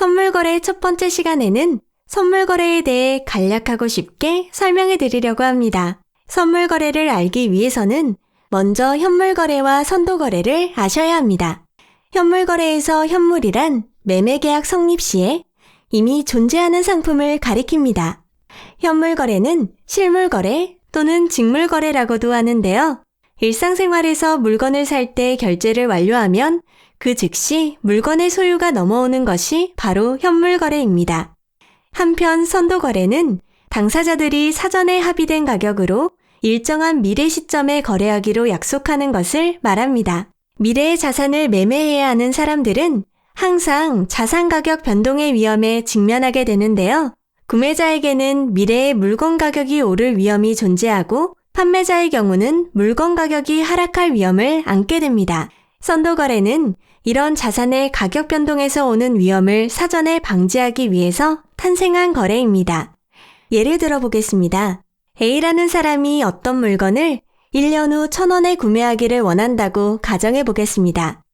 선물거래 첫 번째 시간에는 선물거래에 대해 간략하고 쉽게 설명해 드리려고 합니다. 선물거래를 알기 위해서는 먼저 현물거래와 선도거래를 아셔야 합니다. 현물거래에서 현물이란 매매계약 성립 시에 이미 존재하는 상품을 가리킵니다. 현물거래는 실물거래 또는 직물거래라고도 하는데요. 일상생활에서 물건을 살 때 결제를 완료하면 그 즉시 물건의 소유가 넘어오는 것이 바로 현물거래입니다. 한편 선도거래는 당사자들이 사전에 합의된 가격으로 일정한 미래 시점에 거래하기로 약속하는 것을 말합니다. 미래의 자산을 매매해야 하는 사람들은 항상 자산 가격 변동의 위험에 직면하게 되는데요. 구매자에게는 미래의 물건 가격이 오를 위험이 존재하고 판매자의 경우는 물건 가격이 하락할 위험을 안게 됩니다. 선도거래는 이런 자산의 가격 변동에서 오는 위험을 사전에 방지하기 위해서 탄생한 거래입니다. 예를 들어 보겠습니다. A라는 사람이 어떤 물건을 1년 후 1,000원에 구매하기를 원한다고 가정해 보겠습니다.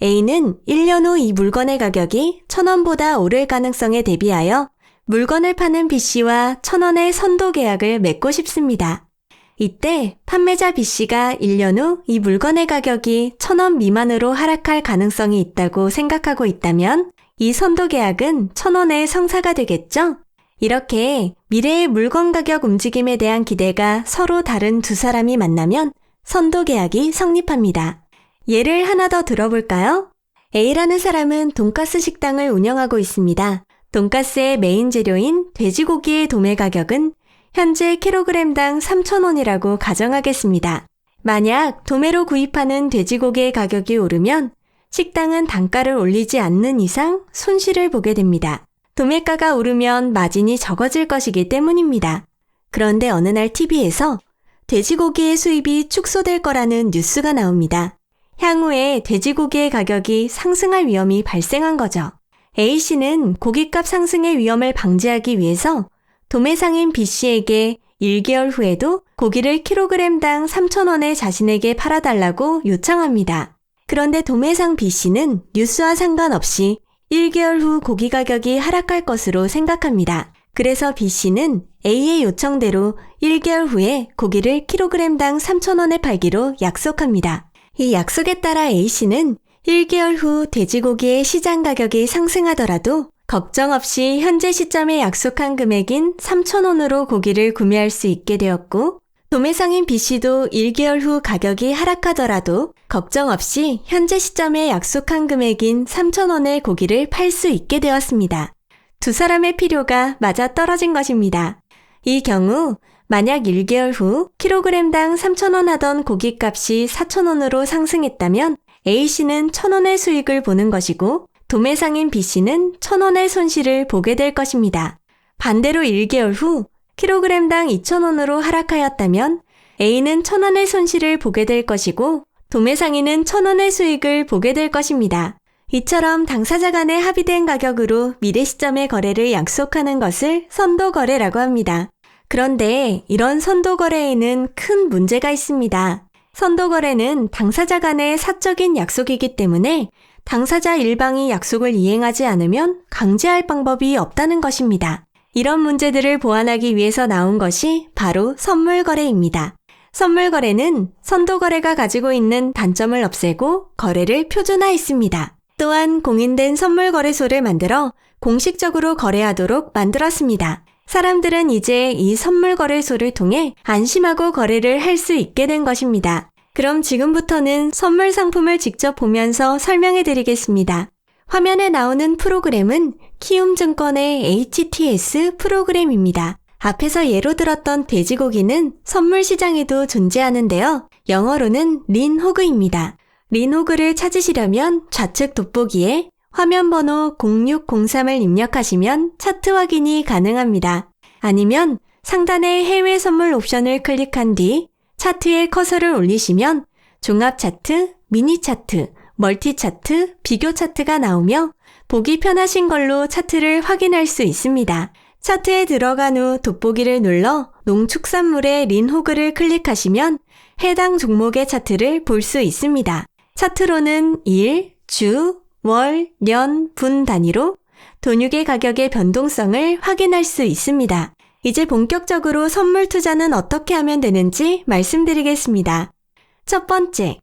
A는 1년 후 이 물건의 가격이 1,000원보다 오를 가능성에 대비하여 물건을 파는 B씨와 1,000원의 선도 계약을 맺고 싶습니다. 이때 판매자 B씨가 1년 후 이 물건의 가격이 1,000원 미만으로 하락할 가능성이 있다고 생각하고 있다면 이 선도 계약은 1,000원의 성사가 되겠죠? 이렇게 미래의 물건 가격 움직임에 대한 기대가 서로 다른 두 사람이 만나면 선도 계약이 성립합니다. 예를 하나 더 들어볼까요? A라는 사람은 돈가스 식당을 운영하고 있습니다. 돈가스의 메인 재료인 돼지고기의 도매 가격은 현재 킬로그램당 3,000원이라고 가정하겠습니다. 만약 도매로 구입하는 돼지고기의 가격이 오르면 식당은 단가를 올리지 않는 이상 손실을 보게 됩니다. 도매가가 오르면 마진이 적어질 것이기 때문입니다. 그런데 어느 날 TV에서 돼지고기의 수입이 축소될 거라는 뉴스가 나옵니다. 향후에 돼지고기의 가격이 상승할 위험이 발생한 거죠. A씨는 고깃값 상승의 위험을 방지하기 위해서 도매상인 B씨에게 1개월 후에도 고기를 킬로그램당 3,000원에 자신에게 팔아달라고 요청합니다. 그런데 도매상 B씨는 뉴스와 상관없이 1개월 후 고기 가격이 하락할 것으로 생각합니다. 그래서 B씨는 A의 요청대로 1개월 후에 고기를 킬로그램당 3,000원에 팔기로 약속합니다. 이 약속에 따라 A씨는 1개월 후 돼지고기의 시장 가격이 상승하더라도 걱정 없이 현재 시점에 약속한 금액인 3,000원으로 고기를 구매할 수 있게 되었고, 도매상인 B씨도 1개월 후 가격이 하락하더라도 걱정 없이 현재 시점에 약속한 금액인 3,000원의 고기를 팔 수 있게 되었습니다. 두 사람의 필요가 맞아떨어진 것입니다. 이 경우 만약 1개월 후 킬로그램당 3,000원 하던 고깃값이 4,000원으로 상승했다면 A씨는 1,000원의 수익을 보는 것이고 도매상인 B씨는 1,000원의 손실을 보게 될 것입니다. 반대로 1개월 후 킬로그램당 2,000원으로 하락하였다면 A는 1,000원의 손실을 보게 될 것이고 도매상인은 1,000원의 수익을 보게 될 것입니다. 이처럼 당사자 간에 합의된 가격으로 미래 시점의 거래를 약속하는 것을 선도거래라고 합니다. 그런데 이런 선도거래에는 큰 문제가 있습니다. 선도거래는 당사자 간의 사적인 약속이기 때문에 당사자 일방이 약속을 이행하지 않으면 강제할 방법이 없다는 것입니다. 이런 문제들을 보완하기 위해서 나온 것이 바로 선물거래입니다. 선물거래는 선도거래가 가지고 있는 단점을 없애고 거래를 표준화했습니다. 또한 공인된 선물거래소를 만들어 공식적으로 거래하도록 만들었습니다. 사람들은 이제 이 선물거래소를 통해 안심하고 거래를 할 수 있게 된 것입니다. 그럼 지금부터는 선물 상품을 직접 보면서 설명해 드리겠습니다. 화면에 나오는 프로그램은 키움증권의 HTS 프로그램입니다. 앞에서 예로 들었던 돼지고기는 선물 시장에도 존재하는데요. 영어로는 린호그입니다. 린호그를 찾으시려면 좌측 돋보기에 화면 번호 0603을 입력하시면 차트 확인이 가능합니다. 아니면 상단의 해외 선물 옵션을 클릭한 뒤 차트에 커서를 올리시면 종합 차트, 미니 차트, 멀티 차트, 비교 차트가 나오며 보기 편하신 걸로 차트를 확인할 수 있습니다. 차트에 들어간 후 돋보기를 눌러 농축산물의 린호그를 클릭하시면 해당 종목의 차트를 볼 수 있습니다. 차트로는 일, 주, 월, 년, 분 단위로 돈육의 가격의 변동성을 확인할 수 있습니다. 이제 본격적으로 선물 투자는 어떻게 하면 되는지 말씀드리겠습니다. 첫 번째,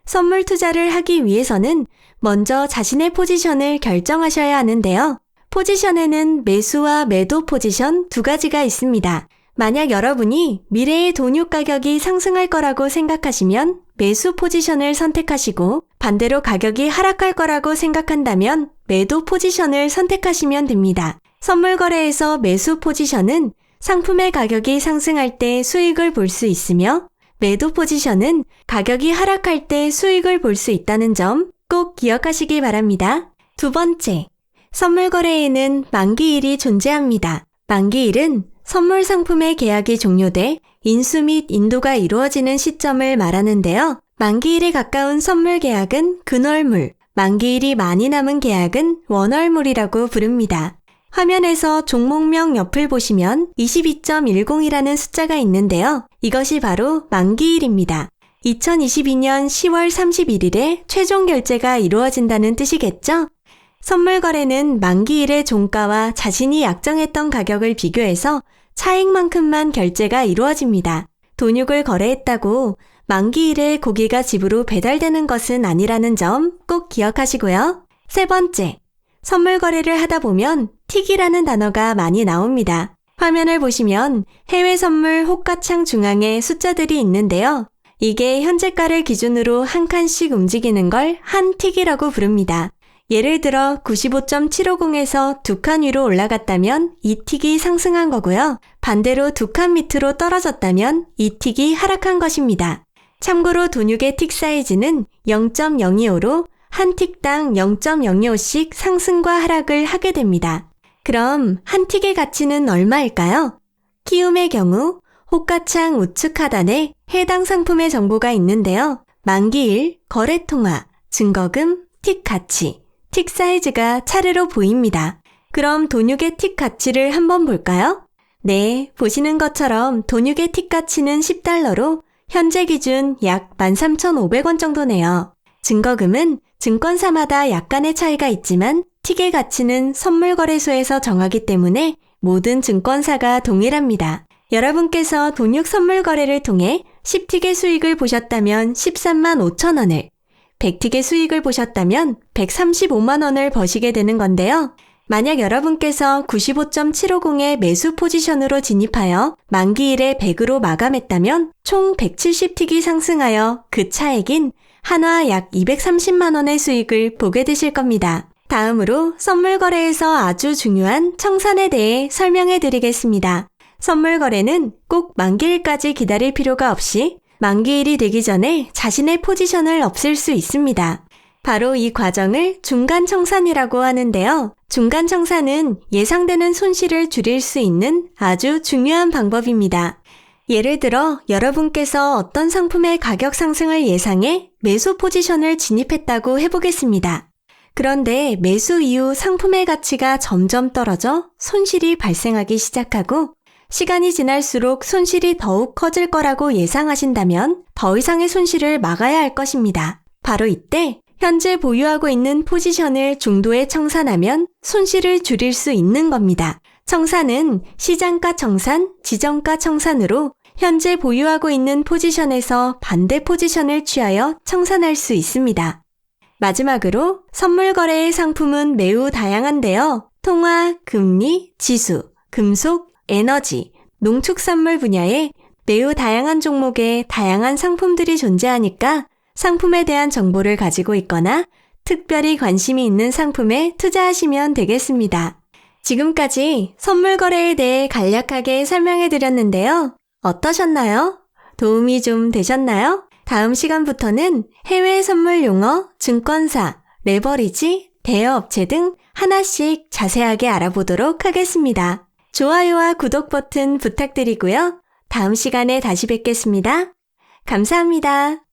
선물 투자를 하기 위해서는 먼저 자신의 포지션을 결정하셔야 하는데요. 포지션에는 매수와 매도 포지션 두 가지가 있습니다. 만약 여러분이 미래의 돈육 가격이 상승할 거라고 생각하시면 매수 포지션을 선택하시고 반대로 가격이 하락할 거라고 생각한다면 매도 포지션을 선택하시면 됩니다. 선물 거래에서 매수 포지션은 상품의 가격이 상승할 때 수익을 볼 수 있으며 매도 포지션은 가격이 하락할 때 수익을 볼 수 있다는 점 꼭 기억하시기 바랍니다. 두 번째, 선물 거래에는 만기일이 존재합니다. 만기일은 선물 상품의 계약이 종료돼 인수 및 인도가 이루어지는 시점을 말하는데요. 만기일에 가까운 선물 계약은 근월물, 만기일이 많이 남은 계약은 원월물이라고 부릅니다. 화면에서 종목명 옆을 보시면 22.10이라는 숫자가 있는데요. 이것이 바로 만기일입니다. 2022년 10월 31일에 최종 결제가 이루어진다는 뜻이겠죠? 선물 거래는 만기일의 종가와 자신이 약정했던 가격을 비교해서 차익만큼만 결제가 이루어집니다. 돈육을 거래했다고 만기일에 고기가 집으로 배달되는 것은 아니라는 점 꼭 기억하시고요. 세 번째, 선물 거래를 하다 보면 틱이라는 단어가 많이 나옵니다. 화면을 보시면 해외 선물 호가창 중앙에 숫자들이 있는데요. 이게 현재가를 기준으로 한 칸씩 움직이는 걸 한 틱이라고 부릅니다. 예를 들어 95.750에서 두 칸 위로 올라갔다면 이 틱이 상승한 거고요. 반대로 두 칸 밑으로 떨어졌다면 이 틱이 하락한 것입니다. 참고로 돈육의 틱 사이즈는 0.025로 한 틱당 0.025씩 상승과 하락을 하게 됩니다. 그럼 한 틱의 가치는 얼마일까요? 키움의 경우 호가창 우측 하단에 해당 상품의 정보가 있는데요. 만기일, 거래통화, 증거금, 틱 가치, 틱 사이즈가 차례로 보입니다. 그럼 돈육의 틱 가치를 한번 볼까요? 네, 보시는 것처럼 돈육의 틱 가치는 10달러로 현재 기준 약 13,500원 정도네요. 증거금은 증권사마다 약간의 차이가 있지만 틱의 가치는 선물거래소에서 정하기 때문에 모든 증권사가 동일합니다. 여러분께서 돈육 선물 거래를 통해 10틱의 수익을 보셨다면 13만 5천 원을, 100틱의 수익을 보셨다면 135만 원을 버시게 되는 건데요. 만약 여러분께서 95.750의 매수 포지션으로 진입하여 만기일에 100으로 마감했다면 총 170틱이 상승하여 그 차액인 한화 약 230만 원의 수익을 보게 되실 겁니다. 다음으로 선물 거래에서 아주 중요한 청산에 대해 설명해 드리겠습니다. 선물 거래는 꼭 만기일까지 기다릴 필요가 없이 만기일이 되기 전에 자신의 포지션을 없앨 수 있습니다. 바로 이 과정을 중간 청산이라고 하는데요. 중간 청산은 예상되는 손실을 줄일 수 있는 아주 중요한 방법입니다. 예를 들어 여러분께서 어떤 상품의 가격 상승을 예상해 매수 포지션을 진입했다고 해보겠습니다. 그런데 매수 이후 상품의 가치가 점점 떨어져 손실이 발생하기 시작하고 시간이 지날수록 손실이 더욱 커질 거라고 예상하신다면 더 이상의 손실을 막아야 할 것입니다. 바로 이때 현재 보유하고 있는 포지션을 중도에 청산하면 손실을 줄일 수 있는 겁니다. 청산은 시장가 청산, 지정가 청산으로 현재 보유하고 있는 포지션에서 반대 포지션을 취하여 청산할 수 있습니다. 마지막으로 선물 거래의 상품은 매우 다양한데요. 통화, 금리, 지수, 금속, 에너지, 농축산물 분야에 매우 다양한 종목의 다양한 상품들이 존재하니까 상품에 대한 정보를 가지고 있거나 특별히 관심이 있는 상품에 투자하시면 되겠습니다. 지금까지 선물 거래에 대해 간략하게 설명해 드렸는데요. 어떠셨나요? 도움이 좀 되셨나요? 다음 시간부터는 해외 선물 용어, 증권사, 레버리지, 대여업체 등 하나씩 자세하게 알아보도록 하겠습니다. 좋아요와 구독 버튼 부탁드리고요. 다음 시간에 다시 뵙겠습니다. 감사합니다.